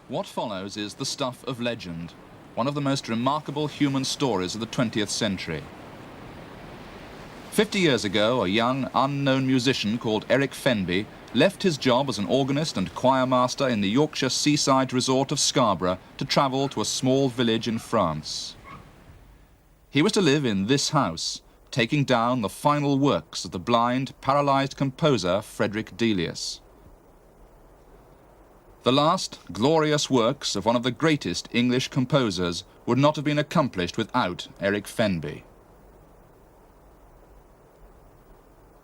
What follows is the stuff of legend, one of the most remarkable human stories of the 20th century. 50 years ago, a young, unknown musician called Eric Fenby left his job as an organist and choir master in the Yorkshire seaside resort of Scarborough to travel to a small village in France. He was to live in this house, taking down the final works of the blind, paralysed composer Frederick Delius. The last glorious works of one of the greatest English composers would not have been accomplished without Eric Fenby.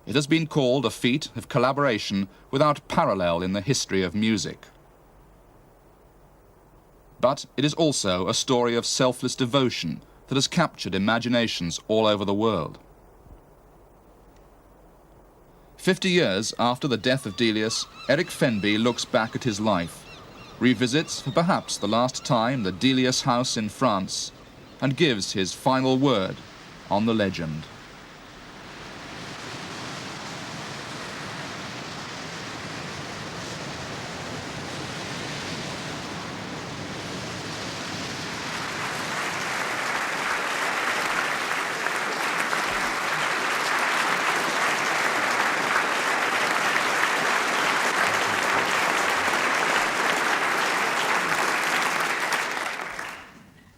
It has been called a feat of collaboration without parallel in the history of music. But it is also a story of selfless devotion that has captured imaginations all over the world. 50 years after the death of Delius, Eric Fenby looks back at his life, revisits for perhaps the last time the Delius house in France, and gives his final word on the legend.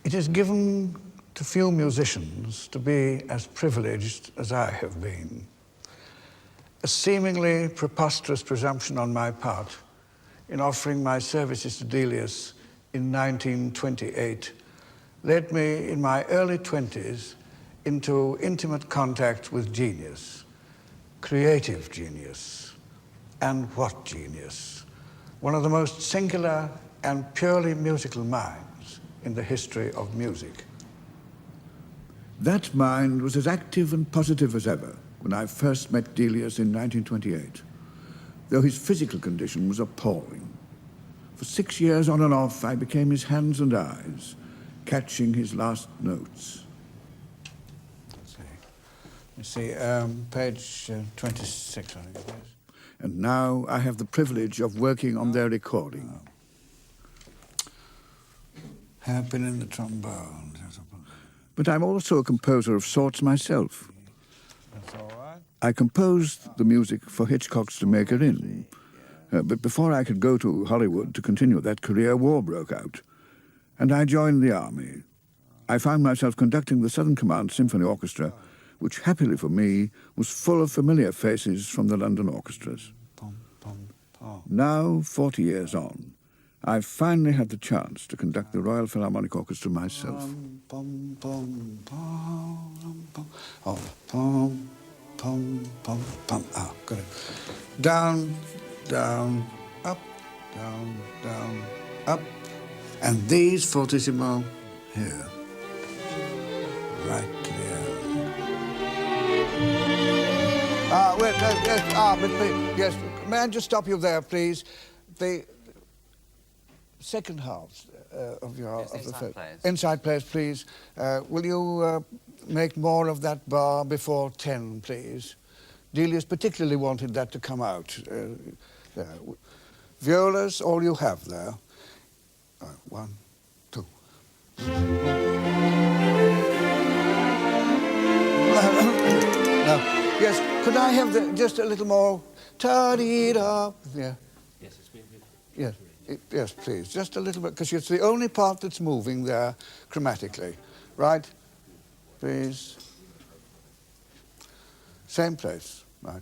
It is given to few musicians to be as privileged as I have been. A seemingly preposterous presumption on my part in offering my services to Delius in 1928 led me in my early 20s into intimate contact with genius, creative genius. And what genius? One of the most singular and purely musical minds in the history of music. That mind was as active and positive as ever when I first met Delius in 1928, though his physical condition was appalling. For 6 years on and off, I became his hands and eyes, catching his last notes. Let's see, page 26, I think it is. And now I have the privilege of working on their recording. Hairpin in the trombone. But I'm also a composer of sorts myself. That's all right. I composed the music for Hitchcock's To Make Her In. But before I could go to Hollywood to continue that career, war broke out. And I joined the army. I found myself conducting the Southern Command Symphony Orchestra, which, happily for me, was full of familiar faces from the London orchestras. Now, 40 years on, I've finally had the chance to conduct the Royal Philharmonic Orchestra myself. Ah, got it. Down, down, up, up. And these fortissimo here. Right clear. Wait, yes, may I just stop you there, please? The second half of your... Yes, of inside players. Inside players, please. Will you make more of that bar before 10, please? Delius particularly wanted that to come out. There. Violas, all you have there. 1, 2. No. Yes, could I have just a little more? Ta-dee-da. Yeah. Yes, it's been good. Yes. Yes, please, just a little bit, because it's the only part that's moving there chromatically. Right? Please. Same place. Right.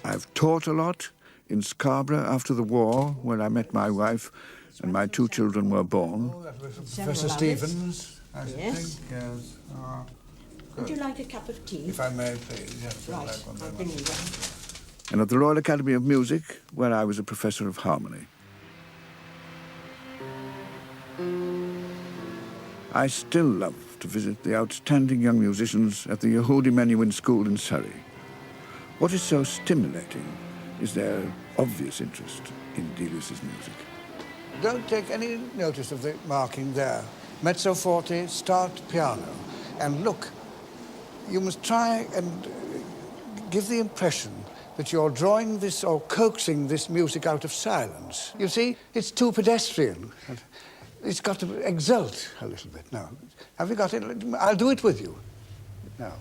I've taught a lot in Scarborough after the war, where I met my wife and my 2 children were born. Oh, that was Professor Stevens, I Yes. think. Yes. Would you like a cup of tea? If I may, please. Yes, Right, like one I'll very bring much. you one. And at the Royal Academy of Music, where I was a professor of harmony. I still love to visit the outstanding young musicians at the Yehudi Menuhin School in Surrey. What is so stimulating is their obvious interest in Delius's music. Don't take any notice of the marking there. Mezzo forte, start piano. And look, you must try and give the impression that you're drawing this or coaxing this music out of silence. You see, it's too pedestrian. It's got to exult a little bit. Now, have you got it? I'll do it with you. Now.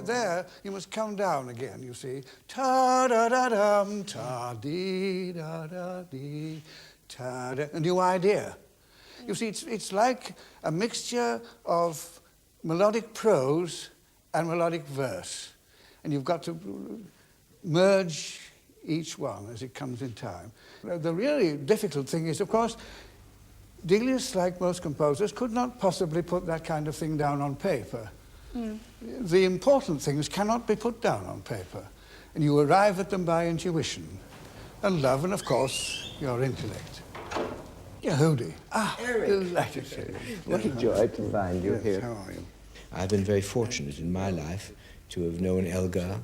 There, you must come down again, you see. Ta-da-da-dum, ta-dee-da-da-dee, ta-da. A new idea. You see, it's like a mixture of melodic prose and melodic verse. And you've got to merge each one as it comes in time. The really difficult thing is, of course, Delius, like most composers, could not possibly put that kind of thing down on paper. The important things cannot be put down on paper, and you arrive at them by intuition, and love, and of course, your intellect. Yehudi. Eric. Delighted to see you. What a joy to find you here. How are you? I've been very fortunate in my life to have known Elgar,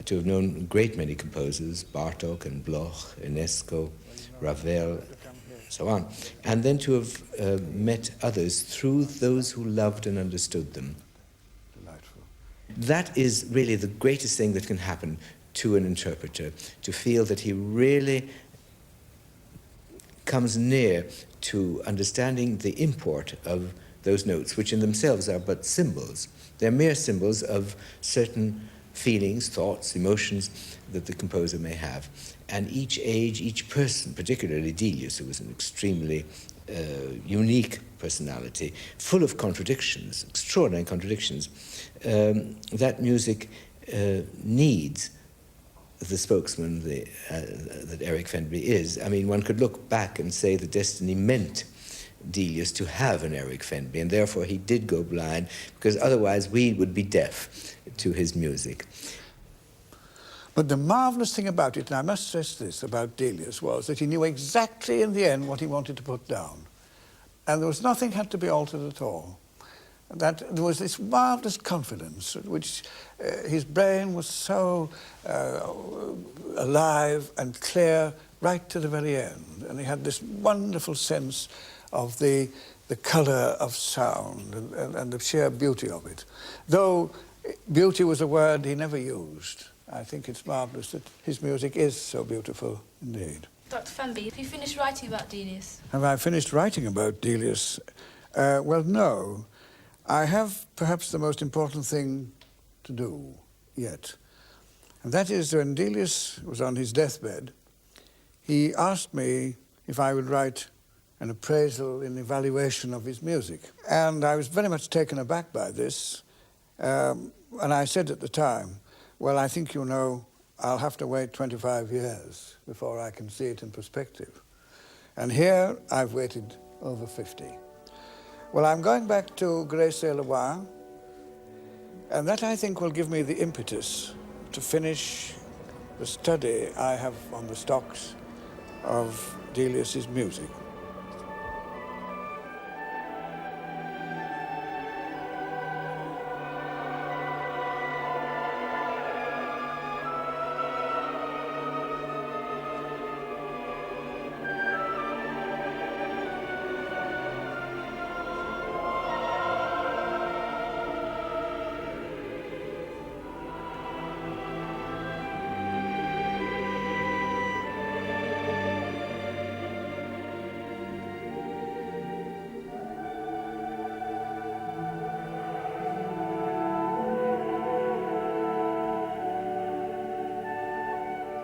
to have known a great many composers, Bartók and Bloch, Ionesco, Ravel, so on, and then to have met others through those who loved and understood them. That is really the greatest thing that can happen to an interpreter, to feel that he really comes near to understanding the import of those notes, which in themselves are but symbols. They're mere symbols of certain feelings, thoughts, emotions that the composer may have. And each age, each person, particularly Delius, who was an extremely unique personality, full of contradictions, extraordinary contradictions, that music needs the spokesman that Eric Fenby is. I mean, one could look back and say that destiny meant Delius to have an Eric Fenby, and therefore he did go blind, because otherwise we would be deaf to his music. But the marvellous thing about it, and I must stress this about Delius, was that he knew exactly in the end what he wanted to put down. And there was nothing had to be altered at all. That there was this marvellous confidence, which his brain was so alive and clear right to the very end. And he had this wonderful sense of the colour of sound and the sheer beauty of it. Though beauty was a word he never used. I think it's marvellous that his music is so beautiful indeed. Dr. Fenby, have you finished writing about Delius? Have I finished writing about Delius? Well, no. I have perhaps the most important thing to do yet. And that is when Delius was on his deathbed, he asked me if I would write an appraisal and evaluation of his music. And I was very much taken aback by this. And I said at the time, well, I think you know I'll have to wait 25 years before I can see it in perspective. And here I've waited over 50. Well, I'm going back to Grez-sur-Loing, and that I think will give me the impetus to finish the study I have on the stocks of Delius's music.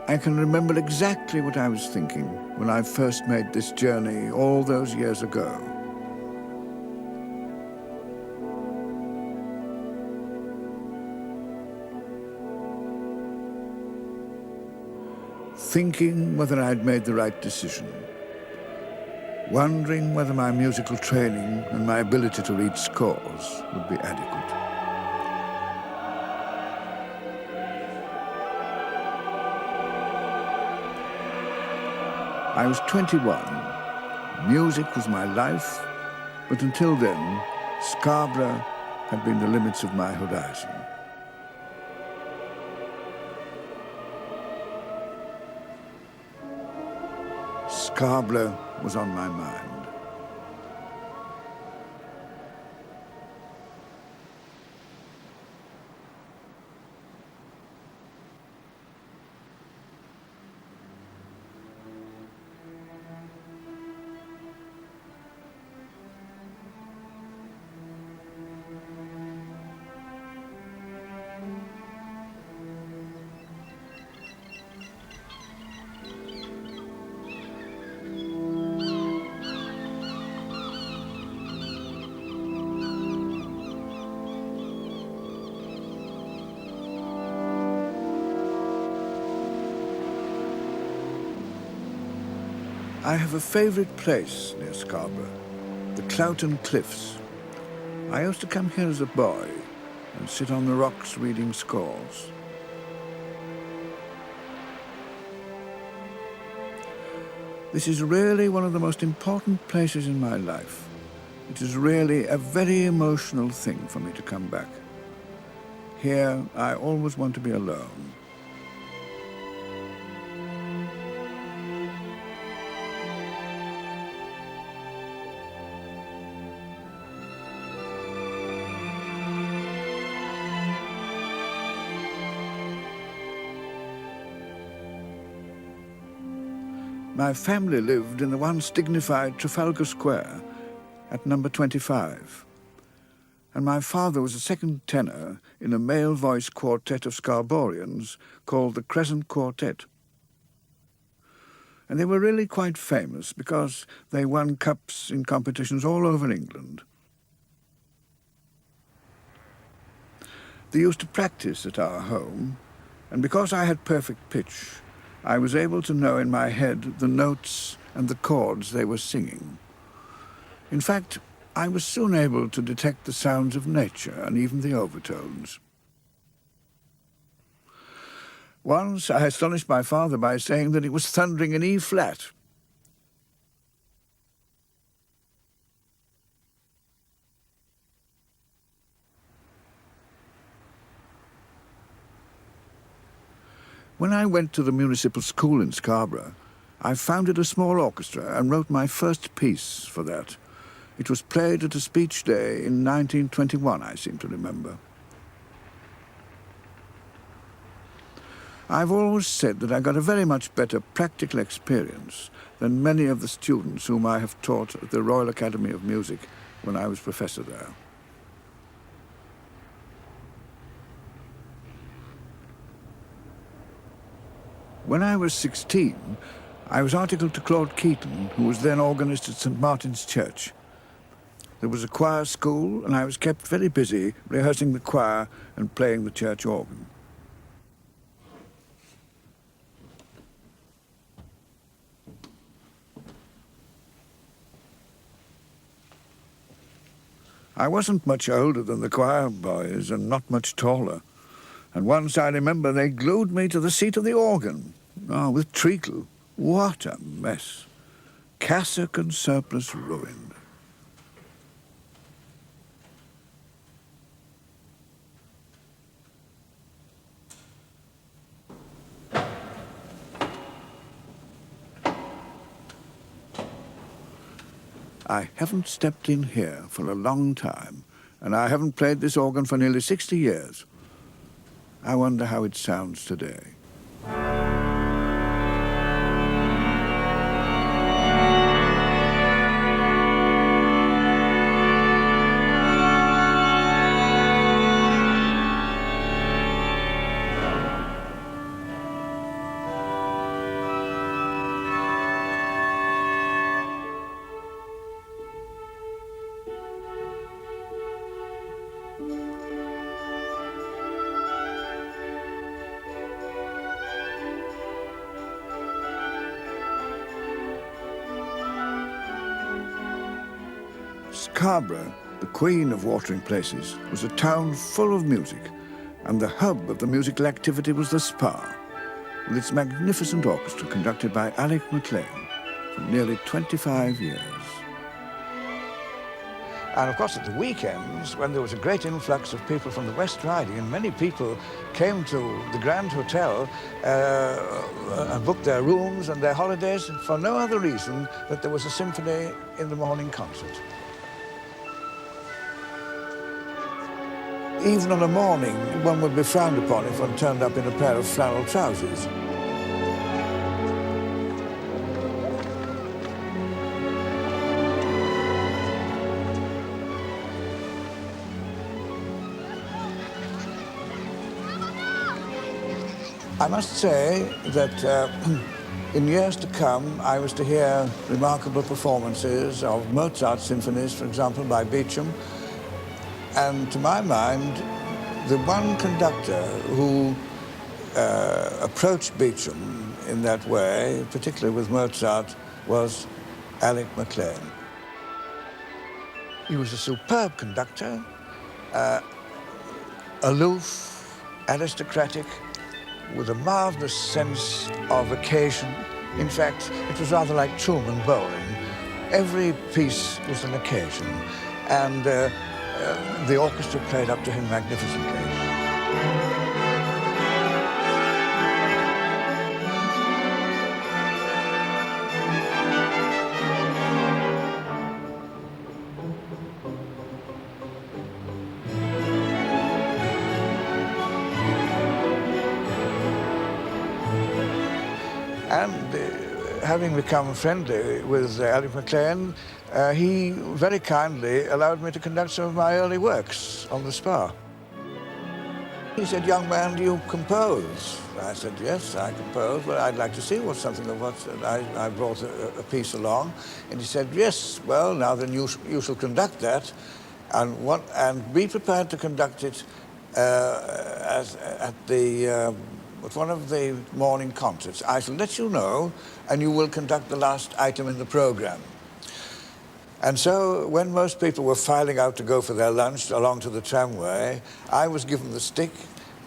I can remember exactly what I was thinking when I first made this journey all those years ago. thinking whether I'd made the right decision, wondering whether my musical training and my ability to read scores would be adequate. I was 21. Music was my life, but until then, Scarborough had been the limits of my horizon. Scarborough was on my mind. I have a favourite place near Scarborough, the Cloughton Cliffs. I used to come here as a boy and sit on the rocks reading scores. This is really one of the most important places in my life. It is really a very emotional thing for me to come back. Here, I always want to be alone. My family lived in the once dignified Trafalgar Square at number 25. And my father was a second tenor in a male voice quartet of Scarboroughians called the Crescent Quartet. And they were really quite famous because they won cups in competitions all over England. They used to practice at our home, and because I had perfect pitch, I was able to know in my head the notes and the chords they were singing. In fact, I was soon able to detect the sounds of nature and even the overtones. Once I astonished my father by saying that it was thundering in E-flat. When I went to the municipal school in Scarborough, I founded a small orchestra and wrote my first piece for that. It was played at a speech day in 1921, I seem to remember. I've always said that I got a very much better practical experience than many of the students whom I have taught at the Royal Academy of Music when I was professor there. When I was 16, I was articled to Claude Keaton, who was then organist at St. Martin's Church. There was a choir school, and I was kept very busy rehearsing the choir and playing the church organ. I wasn't much older than the choir boys and not much taller. And once I remember they glued me to the seat of the organ. Oh, with treacle. What a mess. Cassock and surplice ruined. I haven't stepped in here for a long time, and I haven't played this organ for nearly 60 years. I wonder how it sounds today. Scarborough, the queen of watering places, was a town full of music, and the hub of the musical activity was the Spa, with its magnificent orchestra conducted by Alec MacLean for nearly 25 years. And of course, at the weekends, when there was a great influx of people from the West Riding, and many people came to the Grand Hotel and booked their rooms and their holidays for no other reason that there was a symphony in the morning concert. Even on a morning, one would be frowned upon if one turned up in a pair of flannel trousers. I must say that in years to come, I was to hear remarkable performances of Mozart's symphonies, for example, by Beecham. And to my mind, the one conductor who approached Beecham in that way, particularly with Mozart, was Alec MacLean. He was a superb conductor, aloof, aristocratic, with a marvelous sense of occasion. In fact, it was rather like Truman bowling. Every piece was an occasion, and the orchestra played up to him magnificently. And having become friendly with Alec MacLean, he very kindly allowed me to conduct some of my early works on the Spa. He said, "Young man, do you compose?" I said, "Yes, I compose, but I'd like to see something of what..." I brought a piece along, and he said, "Yes, well, now then you shall conduct that, and be prepared to conduct it at one of the morning concerts. I shall let you know, and you will conduct the last item in the program." And so when most people were filing out to go for their lunch along to the tramway, I was given the stick,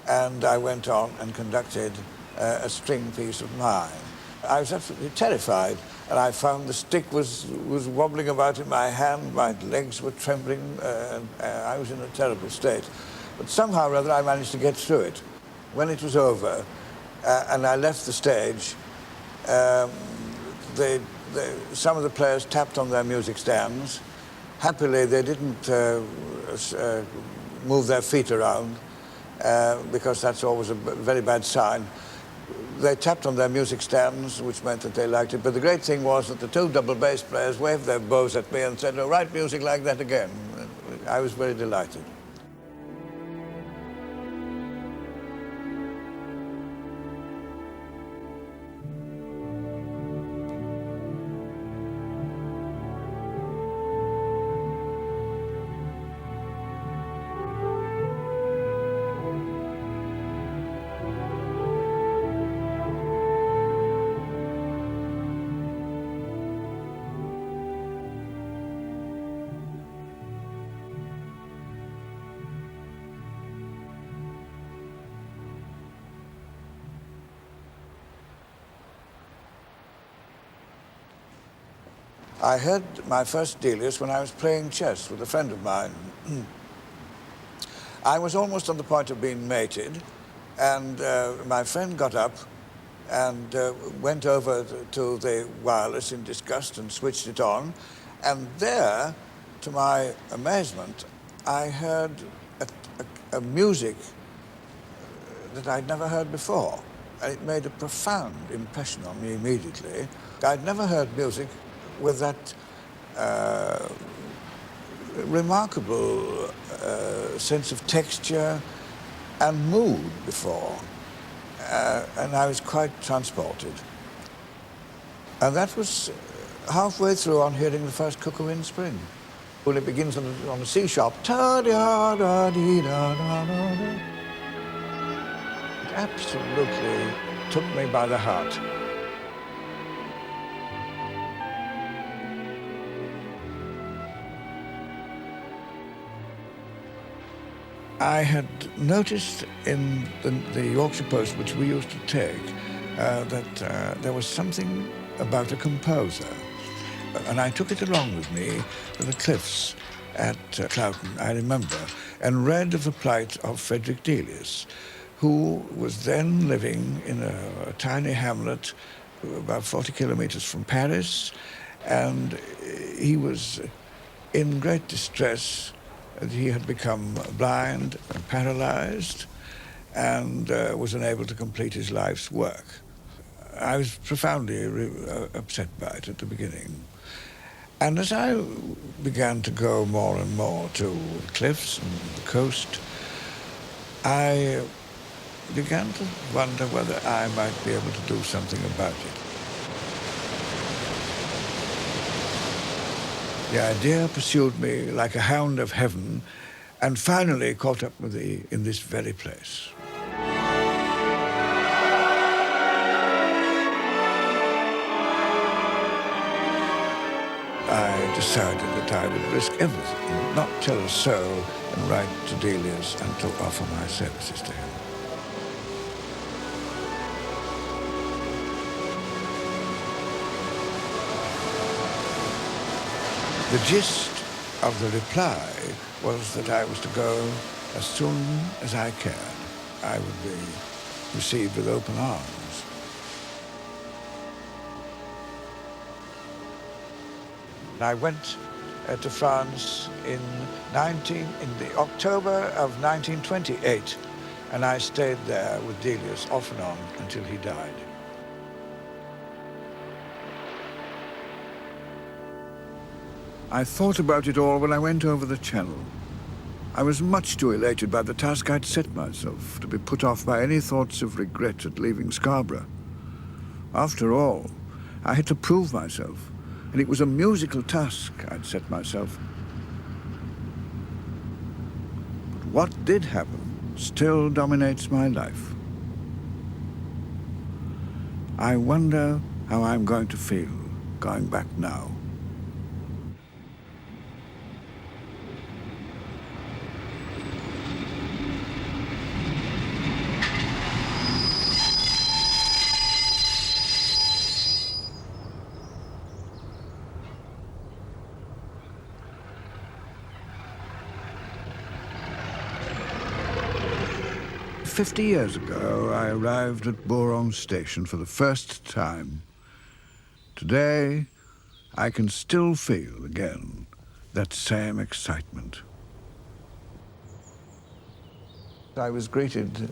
and I went on and conducted a string piece of mine. I was absolutely terrified, and I found the stick was wobbling about in my hand, my legs were trembling, and I was in a terrible state. But somehow or other I managed to get through it. When it was over, and I left the stage, some of the players tapped on their music stands. Happily, they didn't move their feet around, because that's always a very bad sign. They tapped on their music stands, which meant that they liked it. But the great thing was that the two double bass players waved their bows at me and said, "Oh, write music like that again." I was very delighted. I heard my first Delius when I was playing chess with a friend of mine. I was almost on the point of being mated, and my friend got up and went over to the wireless in disgust and switched it on. And there, to my amazement, I heard a music that I'd never heard before. And it made a profound impression on me immediately. I'd never heard music with that remarkable sense of texture and mood before. And I was quite transported. And that was halfway through on hearing the first Cuckoo in Spring. Well, it begins on a C sharp. Ta-da-da-dee-da-da-da-da. It absolutely took me by the heart. I had noticed in the Yorkshire Post, which we used to take, that there was something about a composer. And I took it along with me to the cliffs at Cloughton, I remember, and read of the plight of Frederick Delius, who was then living in a tiny hamlet about 40 kilometers from Paris, and he was in great distress. He had become blind and paralyzed and was unable to complete his life's work. I was profoundly upset by it at the beginning. And as I began to go more and more to the cliffs and the coast, I began to wonder whether I might be able to do something about it. The idea pursued me like a hound of heaven and finally caught up with me in this very place. I decided that I would risk everything, not tell a soul, and write to Delius and to offer my services to him. The gist of the reply was that I was to go as soon as I cared. I would be received with open arms. I went to France in the October of 1928, and I stayed there with Delius off and on until he died. I thought about it all when I went over the channel. I was much too elated by the task I'd set myself to be put off by any thoughts of regret at leaving Scarborough. After all, I had to prove myself, and it was a musical task I'd set myself. But what did happen still dominates my life. I wonder how I'm going to feel going back now. "50 years ago, I arrived at Boron Station for the first time. Today, I can still feel again that same excitement." I was greeted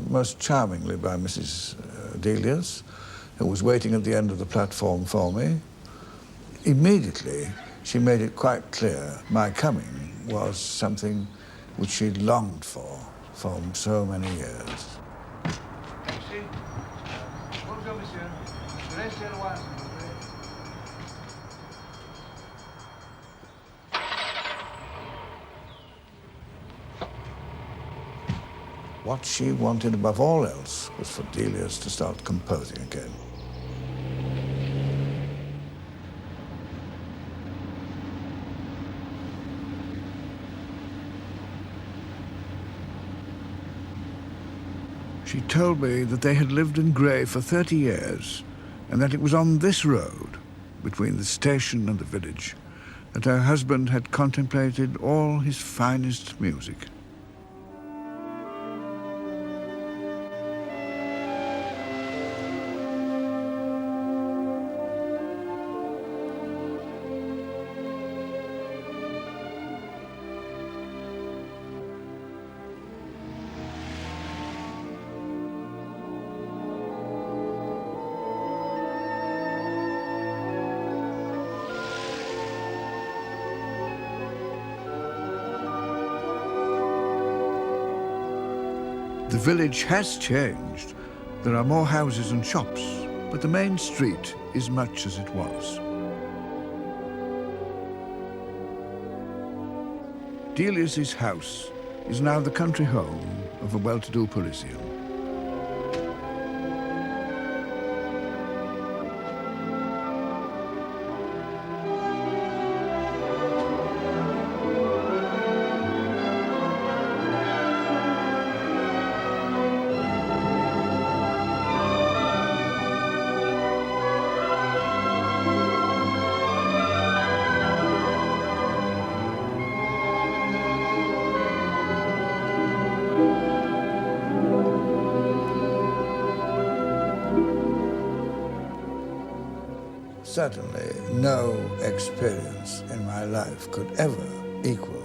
most charmingly by Mrs. Delius, who was waiting at the end of the platform for me. Immediately, she made it quite clear my coming was something which she'd longed for so many years. What she wanted above all else was for Delius to start composing again. She told me that they had lived in Grey for 30 years, and that it was on this road, between the station and the village, that her husband had contemplated all his finest music. The village has changed. There are more houses and shops, but the main street is much as it was. Delius's house is now the country home of a well-to-do Parisian. certainly no experience in my life could ever equal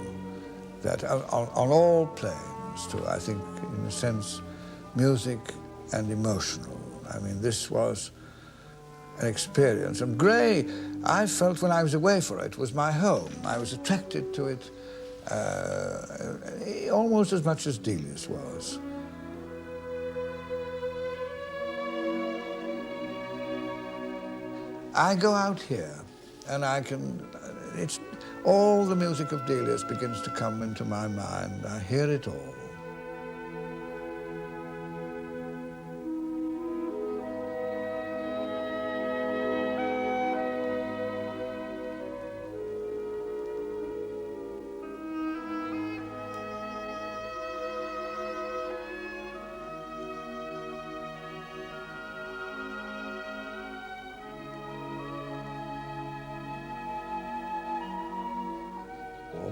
that on all planes, too. I think, in a sense, music and emotional. I mean, this was an experience. And Grey, I felt when I was away for it, was my home. I was attracted to it almost as much as Delius was. I go out here and I can, all the music of Delius begins to come into my mind. I hear it all.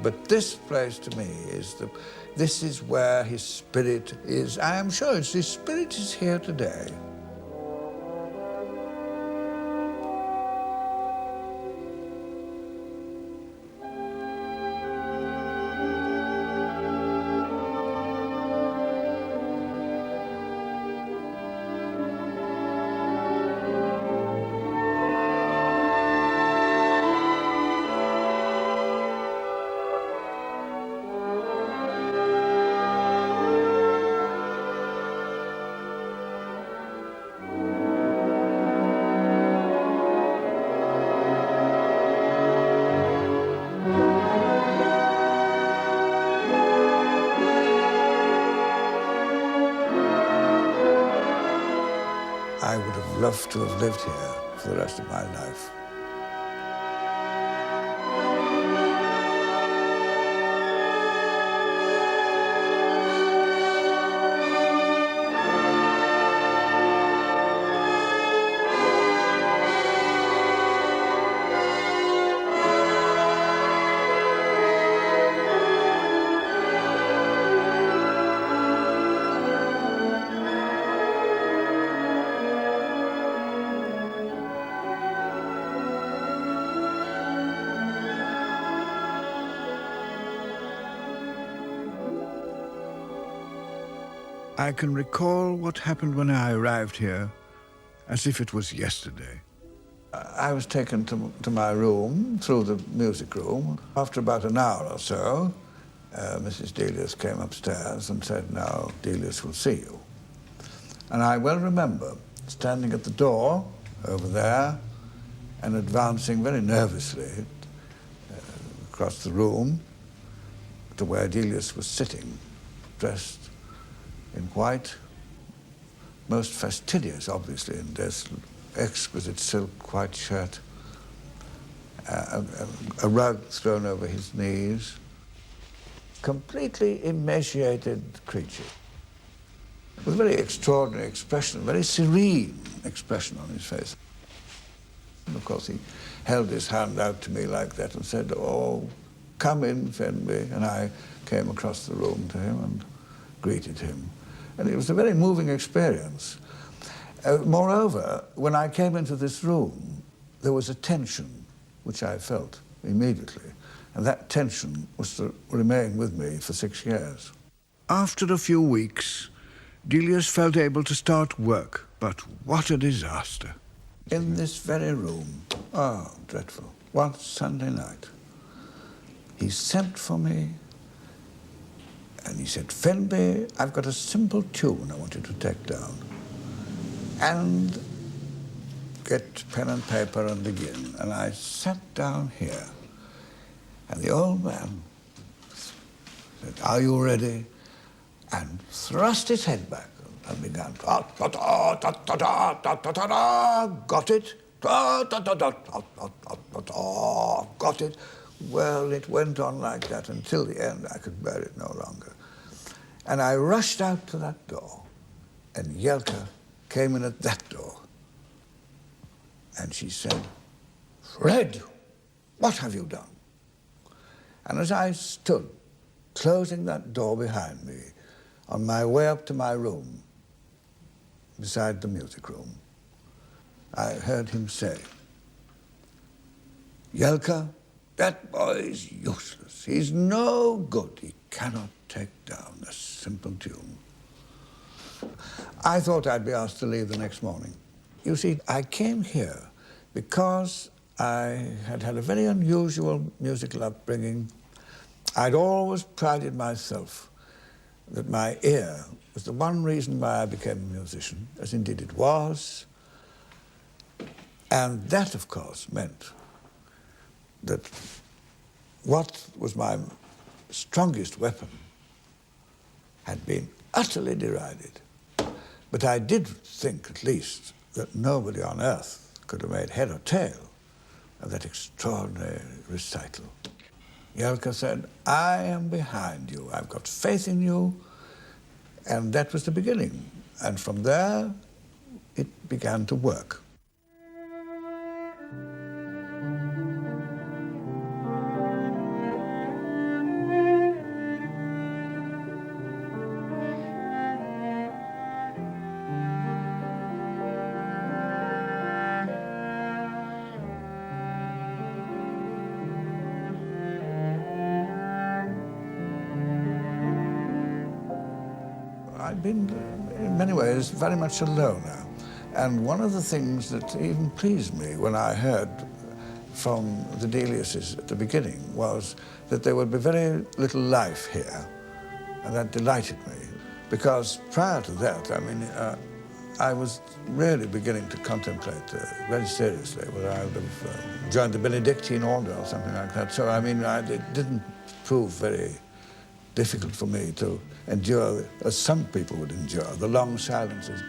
But this place to me this is where his spirit is. I am sure his spirit is here today. I would have loved to have lived here for the rest of my life. I can recall what happened when I arrived here as if it was yesterday. I was taken to my room through the music room. After about an hour or so, Mrs. Delius came upstairs and said, "Now, Delius will see you." And I well remember standing at the door over there and advancing very nervously across the room to where Delius was sitting, dressed in white, most fastidious, obviously, in this exquisite silk white shirt, a rug thrown over his knees. Completely emaciated creature with a very extraordinary expression, a very serene expression on his face. And of course, he held his hand out to me like that and said, "Oh, come in, Fenby." And I came across the room to him and greeted him. And it was a very moving experience. Moreover, when I came into this room, there was a tension which I felt immediately. And that tension was to remain with me for 6 years. After a few weeks, Delius felt able to start work, but what a disaster. In this very room, oh, dreadful, one Sunday night, he sent for me and he said, "Fenby, I've got a simple tune I want you to take down. And get pen and paper and begin." And I sat down here, and the old man said, "Are you ready?" And thrust his head back and began, "Ta ta ta ta ta ta ta ta ta, got it? Ta ta ta ta ta ta ta ta, got it?" Well, it went on like that until the end. I could bear it no longer. And I rushed out to that door, and Yelka came in at that door. And she said, "Fred, what have you done?" And as I stood closing that door behind me on my way up to my room, beside the music room, I heard him say, Jelka, that boy is useless. He's no good. He cannot take down a simple tune. I thought I'd be asked to leave the next morning. You see, I came here because I had had a very unusual musical upbringing. I'd always prided myself that my ear was the one reason why I became a musician, as indeed it was. And that, of course, meant that what was my strongest weapon had been utterly derided. But I did think, at least, that nobody on earth could have made head or tail of that extraordinary recital. Jelka said, I am behind you. I've got faith in you. And that was the beginning. And from there, it began to work. I've been, in many ways, very much a loner. And one of the things that even pleased me when I heard from the Deliuses at the beginning was that there would be very little life here. And that delighted me. Because prior to that, I mean, I was really beginning to contemplate very seriously whether I would have joined the Benedictine order or something like that. So, I mean, it didn't prove very difficult for me to endure, as some people would endure, the long silences.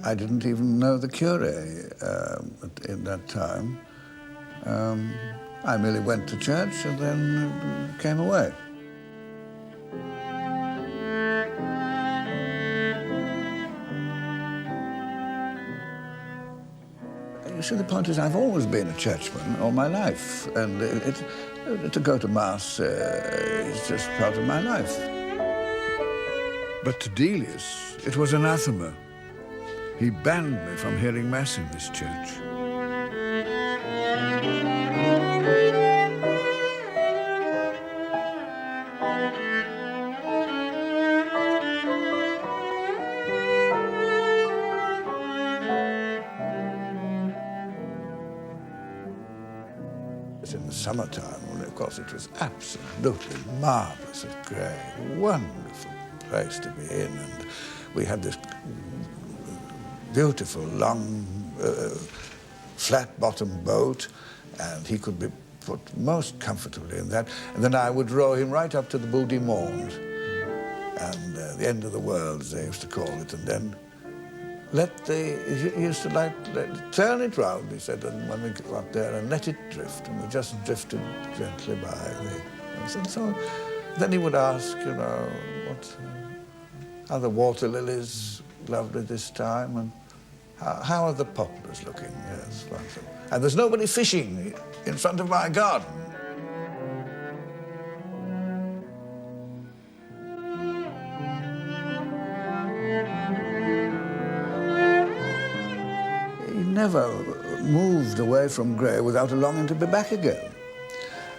I didn't even know the curé in that time. I merely went to church and then came away. You see, the point is, I've always been a churchman all my life, and to go to Mass is just part of my life. But to Delius, it was anathema. He banned me from hearing Mass in this church. In the summertime, well, of course, it was absolutely marvellous at Grey. Wonderful place to be in, and we had this beautiful, long, flat-bottomed boat, and he could be put most comfortably in that. And then I would row him right up to the Bout du Monde, and the end of the world, as they used to call it, and then he used to turn it round, he said, and when we got there, and let it drift, and we just drifted gently by. And so then he would ask, you know, what are the water lilies lovely this time, and how are the poplars looking? Yes, and there's nobody fishing in front of my garden. He never moved away from Grey without a longing to be back again.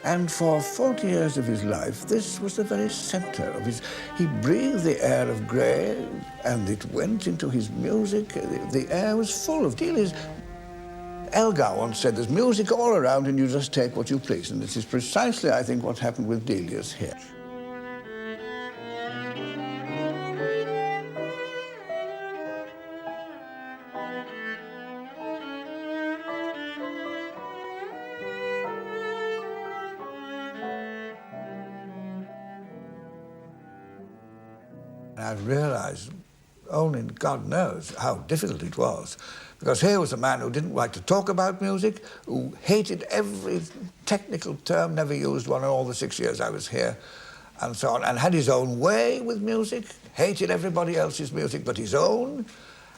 And for 40 years of his life, this was the very center of his... He breathed the air of Grey, and it went into his music. The air was full of Delius. Elgar once said, there's music all around, and you just take what you please. And this is precisely, I think, what happened with Delius here. I realized, only God knows how difficult it was, because here was a man who didn't like to talk about music, who hated every technical term, never used one in all the 6 years I was here, and so on, and had his own way with music, hated everybody else's music but his own,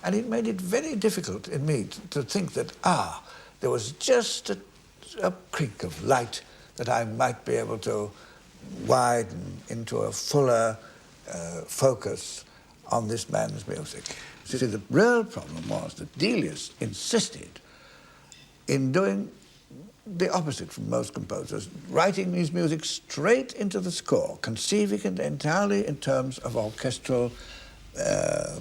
and it made it very difficult in me to think that, there was just a creak of light that I might be able to widen into a fuller focus on this man's music. See, the real problem was that Delius insisted in doing the opposite from most composers, writing his music straight into the score, conceiving it entirely in terms of orchestral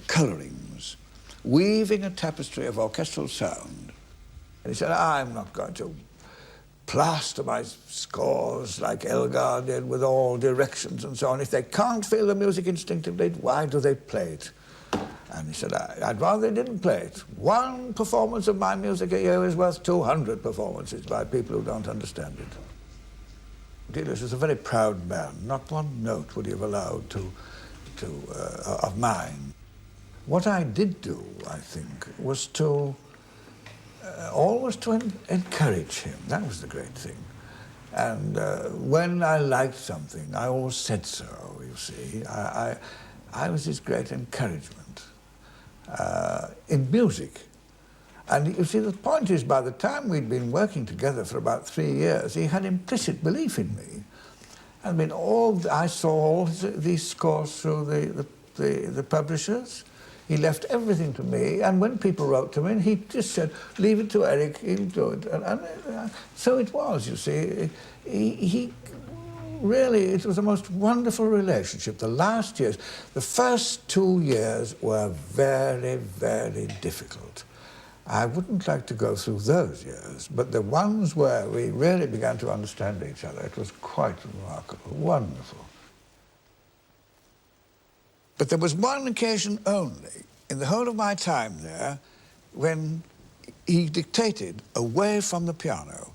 colorings, weaving a tapestry of orchestral sound. And he said, I'm not going to plaster my scores like Elgar did with all directions and so on. If they can't feel the music instinctively, why do they play it? And he said, I'd rather they didn't play it. One performance of my music a year is worth 200 performances by people who don't understand it. Delius was a very proud man. Not one note would he have allowed of mine. What I did do, I think, was to always to encourage him. That was the great thing. And when I liked something, I always said so, you see. I was his great encouragement in music. And you see, the point is, by the time we'd been working together for about 3 years, he had implicit belief in me. I mean, I saw all these scores through the publishers. He left everything to me, and when people wrote to me, he just said, leave it to Eric, he'll do it. And so it was, you see. He really, it was the most wonderful relationship. The last years, the first 2 years were very, very difficult. I wouldn't like to go through those years, but the ones where we really began to understand each other, it was quite remarkable, wonderful. But there was one occasion only, in the whole of my time there, when he dictated away from the piano.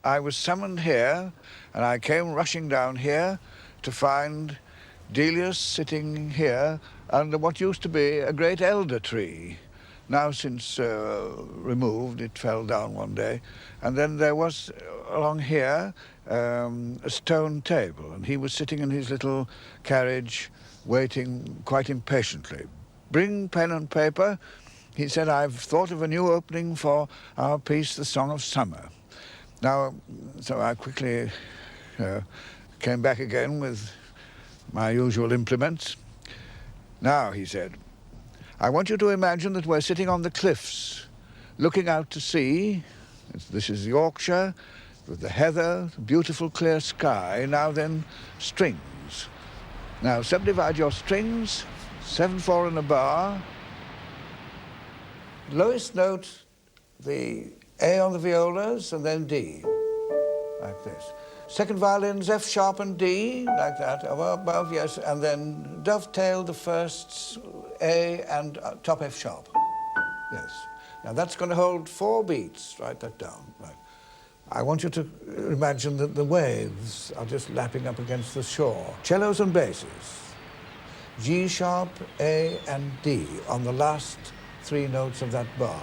I was summoned here, and I came rushing down here to find Delius sitting here under what used to be a great elder tree. Now, since removed, it fell down one day. And then there was, along here, a stone table, and he was sitting in his little carriage, waiting quite impatiently. Bring pen and paper. He said, I've thought of a new opening for our piece, The Song of Summer. Now, so I quickly came back again with my usual implements. Now, he said, I want you to imagine that we're sitting on the cliffs, looking out to sea. This is Yorkshire, with the heather, the beautiful clear sky. Now then, strings. Now, subdivide your strings, 7/4 in a bar. Lowest note, the A on the violas, and then D, like this. Second violins, F sharp and D, like that, above, yes, and then dovetail the firsts, A and top F sharp, yes. Now that's going to hold 4 beats, write that down, right. I want you to imagine that the waves are just lapping up against the shore. Cellos and basses, G sharp, A and D on the last 3 notes of that bar.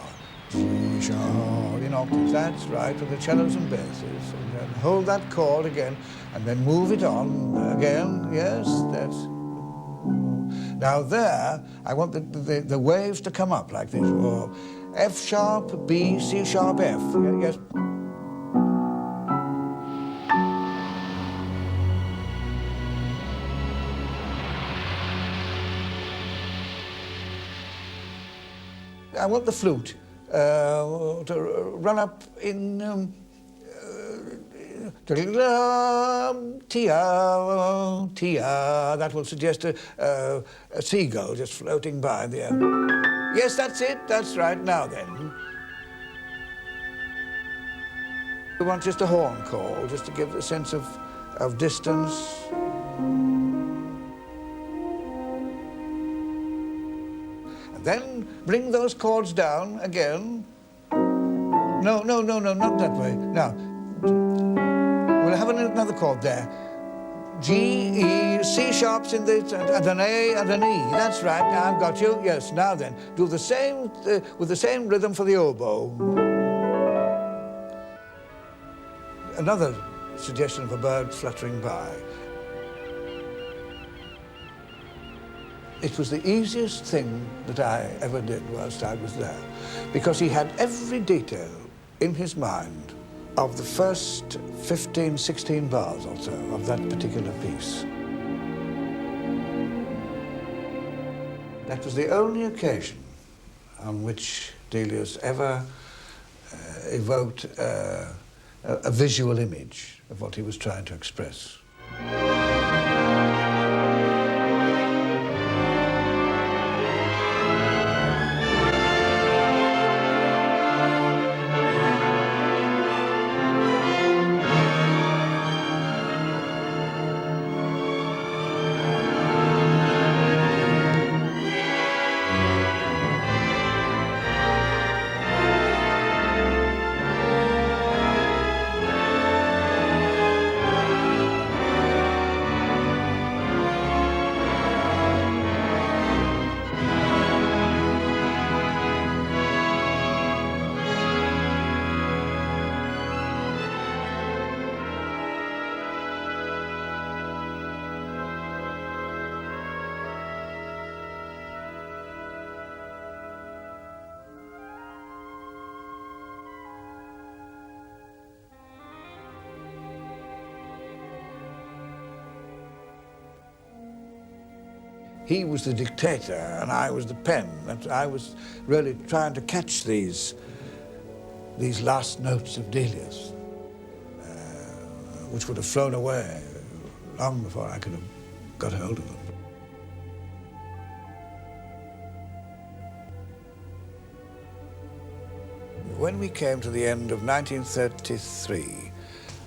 G sharp, in octaves, that's right, with the cellos and basses. And then hold that chord again, and then move it on again, yes, that's... Now there, I want the waves to come up like this. Oh, F sharp, B, C sharp, F, yes. I want the flute to run up in tia, tia. That will suggest a seagull just floating by there. Yes, that's it. That's right. Now then, we want just a horn call, just to give a sense of distance. Then bring those chords down again. No, not that way. Now, we'll have another chord there. G, E, C sharps in this, and an A and an E. That's right, now I've got you. Yes, now then, do the same, with the same rhythm for the oboe. Another suggestion of a bird fluttering by. It was the easiest thing that I ever did whilst I was there, because he had every detail in his mind of the first 15, 16 bars or so of that particular piece. That was the only occasion on which Delius ever evoked a visual image of what he was trying to express. He was the dictator and I was the pen. And I was really trying to catch these last notes of Delius, which would have flown away long before I could have got hold of them. When we came to the end of 1933,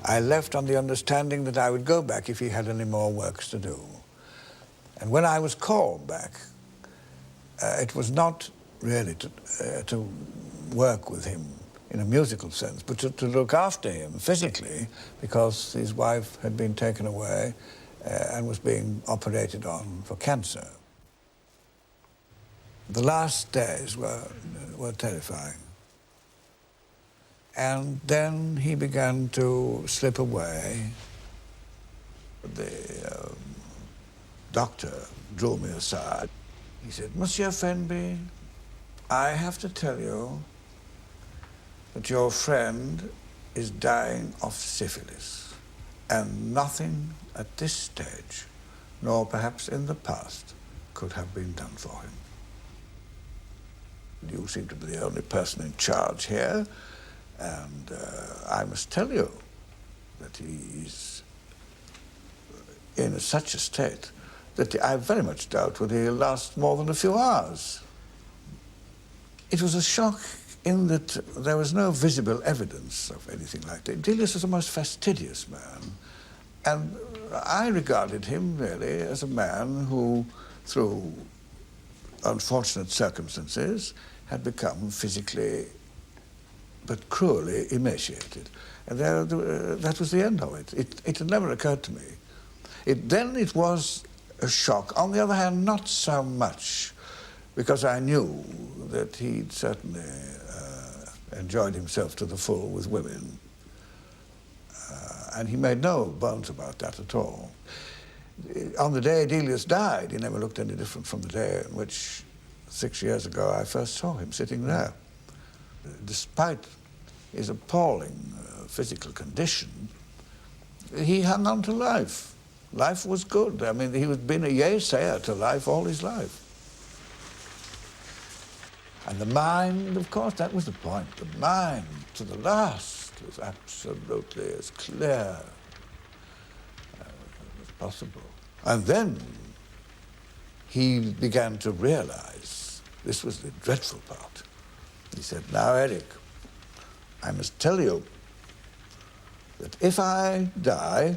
I left on the understanding that I would go back if he had any more works to do. And when I was called back, it was not really to work with him in a musical sense, but to look after him physically, because his wife had been taken away and was being operated on for cancer. The last days were terrifying. And then he began to slip away. The doctor drew me aside. He said, "Monsieur Fenby, I have to tell you that your friend is dying of syphilis, and nothing at this stage, nor perhaps in the past, could have been done for him. You seem to be the only person in charge here, and I must tell you that he's in such a state that I very much doubt whether he'll last more than a few hours." It was a shock in that there was no visible evidence of anything like that. Delius was a most fastidious man, and I regarded him really as a man who, through unfortunate circumstances, had become physically but cruelly emaciated. And that was the end of it. It had never occurred to me. Then it was a shock. On the other hand, not so much, because I knew that he'd certainly enjoyed himself to the full with women. And he made no bones about that at all. On the day Delius died, he never looked any different from the day in which, 6 years ago, I first saw him sitting there. Despite his appalling physical condition, he hung on to life. Life was good. I mean, he had been a yay-sayer to life all his life. And the mind, of course, that was the point. The mind, to the last, was absolutely as clear as possible. And then he began to realize, this was the dreadful part. He said, "Now, Eric, I must tell you that if I die,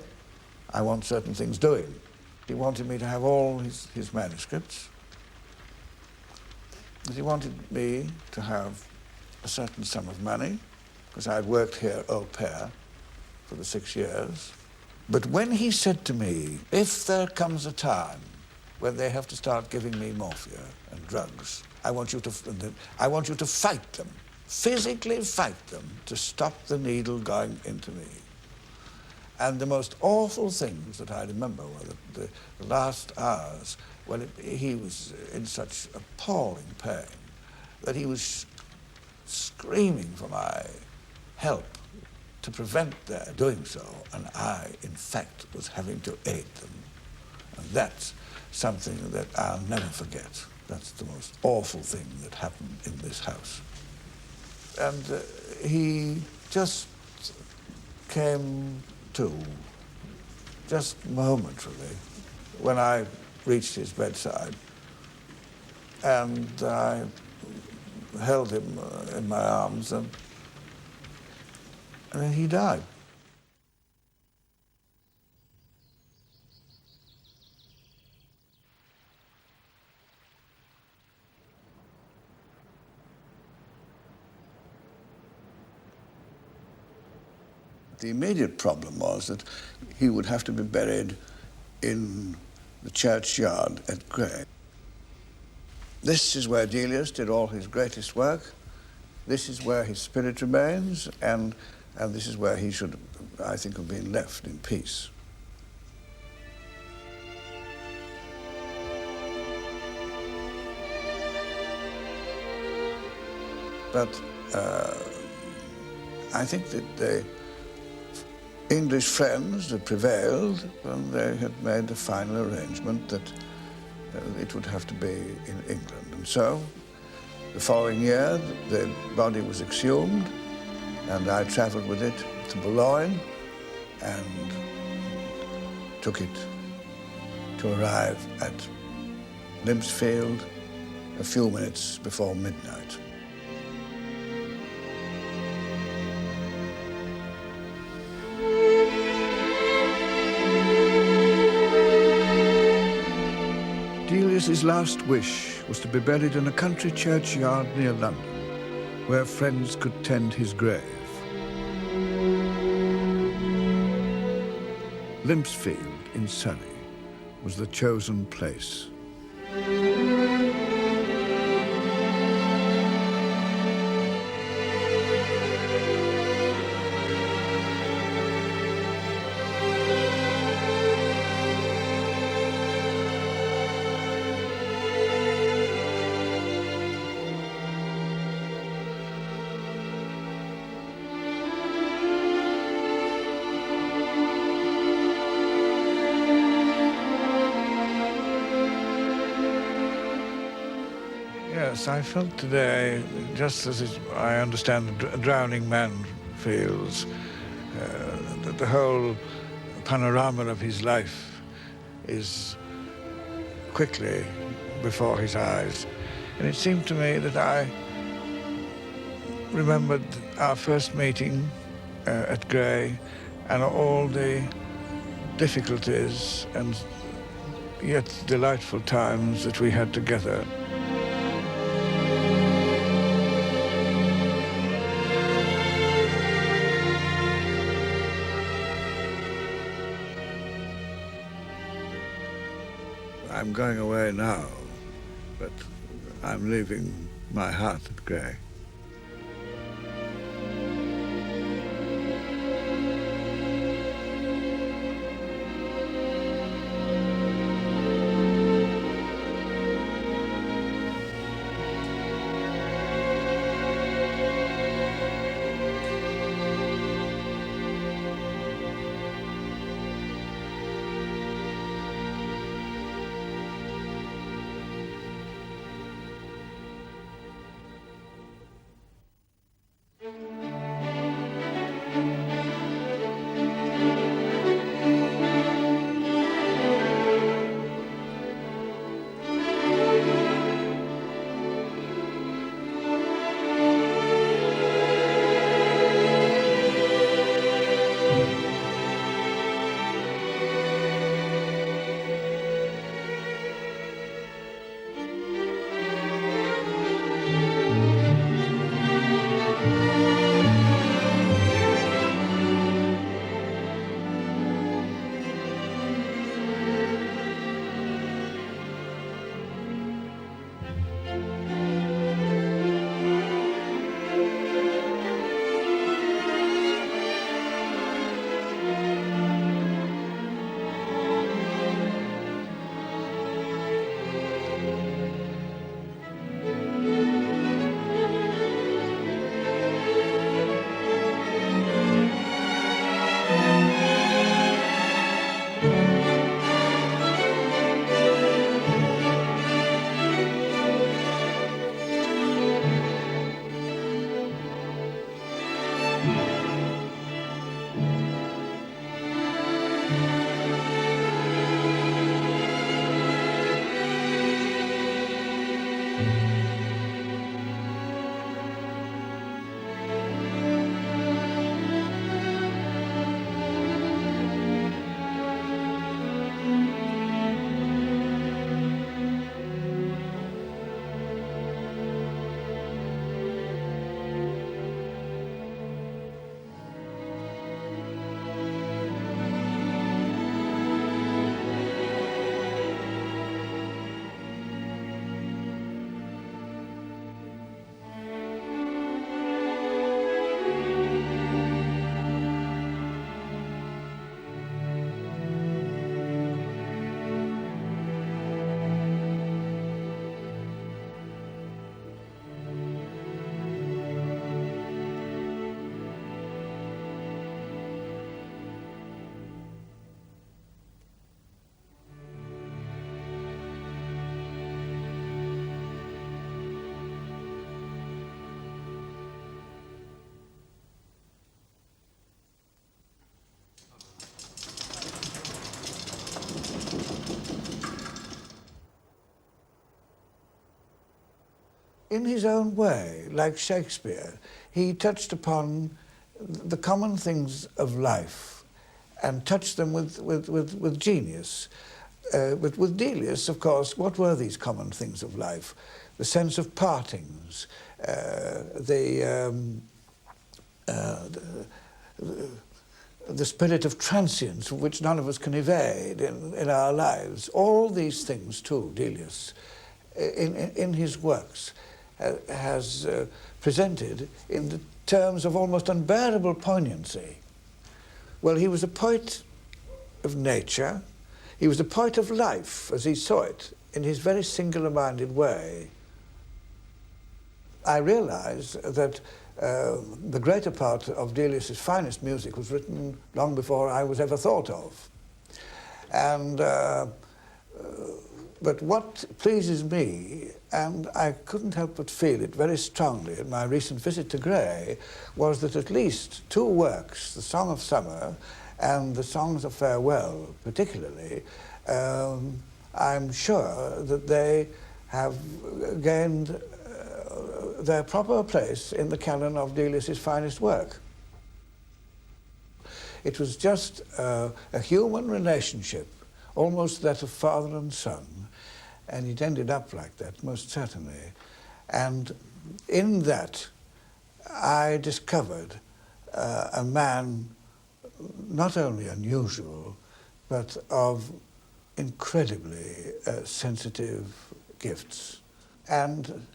I want certain things doing." He wanted me to have all his manuscripts. He wanted me to have a certain sum of money, because I had worked here au pair for the 6 years. But when he said to me, "If there comes a time when they have to start giving me morphia and drugs, I want you to fight them, physically fight them, to stop the needle going into me." And the most awful things that I remember were the last hours when he was in such appalling pain that he was screaming for my help to prevent their doing so, and I, in fact, was having to aid them. And that's something that I'll never forget. That's the most awful thing that happened in this house. And he just came to, just momentarily, when I reached his bedside, and I held him in my arms, and then he died. The immediate problem was that he would have to be buried in the churchyard at Grez. This is where Delius did all his greatest work. This is where his spirit remains, and this is where he should, I think, have been left in peace. But I think that the English friends had prevailed, and they had made a final arrangement that it would have to be in England. And so, the following year, the body was exhumed, and I travelled with it to Boulogne and took it to arrive at Limpsfield a few minutes before midnight. Delius's last wish was to be buried in a country churchyard near London, where friends could tend his grave. Limpsfield in Surrey was the chosen place. Yes, I felt today, just as I understand a drowning man feels, that the whole panorama of his life is quickly before his eyes. And it seemed to me that I remembered our first meeting at Grez and all the difficulties and yet delightful times that we had together. I'm going away now, but I'm leaving my heart at Grez. in his own way, like Shakespeare, he touched upon the common things of life and touched them with genius. But with Delius, of course, what were these common things of life? The sense of partings, the spirit of transience, which none of us can evade in our lives. All these things, too, Delius, in his works, has presented in the terms of almost unbearable poignancy. Well, he was a poet of nature. He was a poet of life, as he saw it, in his very singular-minded way. I realize that the greater part of Delius's finest music was written long before I was ever thought of. And, but what pleases me, and I couldn't help but feel it very strongly in my recent visit to Grey, was that at least two works, The Song of Summer and The Songs of Farewell particularly, I'm sure that they have gained their proper place in the canon of Delius's finest work. It was just a human relationship, almost that of father and son, and it ended up like that, most certainly. And in that, I discovered a man not only unusual, but of incredibly sensitive gifts. And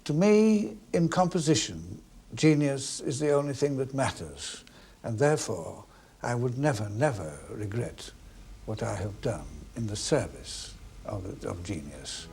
to me, in composition, genius is the only thing that matters, and therefore I would never, never regret what I have done in the service of genius.